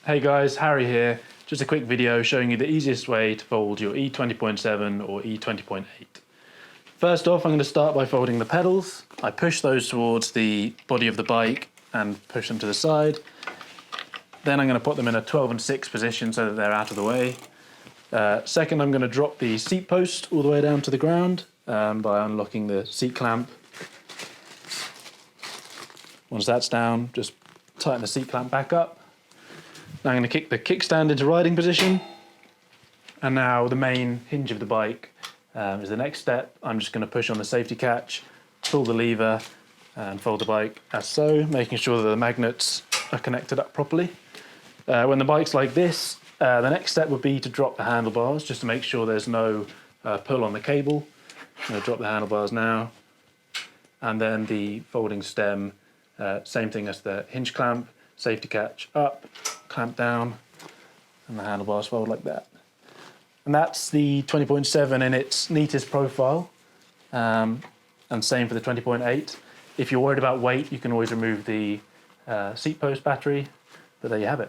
Hey guys, Harry here. Just a quick video showing you the easiest way to fold your e20.7 or e20.8. First off, I'm going to start by folding the pedals. I push those towards the body of the bike and push them to the side. Then I'm going to put them in a 12 and 6 position so that they're out of the way. Second, I'm going to drop the seat post all the way down to the ground by unlocking the seat clamp. Once that's down, just tighten the seat clamp back up. Now I'm going to kick the kickstand into riding position. And now the main hinge of the bike is the next step. I'm just going to push on the safety catch, pull the lever and fold the bike as so, making sure that the magnets are connected up properly. When the bike's like this, the next step would be to drop the handlebars just to make sure there's no pull on the cable. I'm going to drop the handlebars now. And then the folding stem, same thing as the hinge clamp, safety catch up, clamp down, and the handlebars fold like that. And that's the 20.7 in its neatest profile, and same for the 20.8. If you're worried about weight, you can always remove the seat post battery, but there you have it.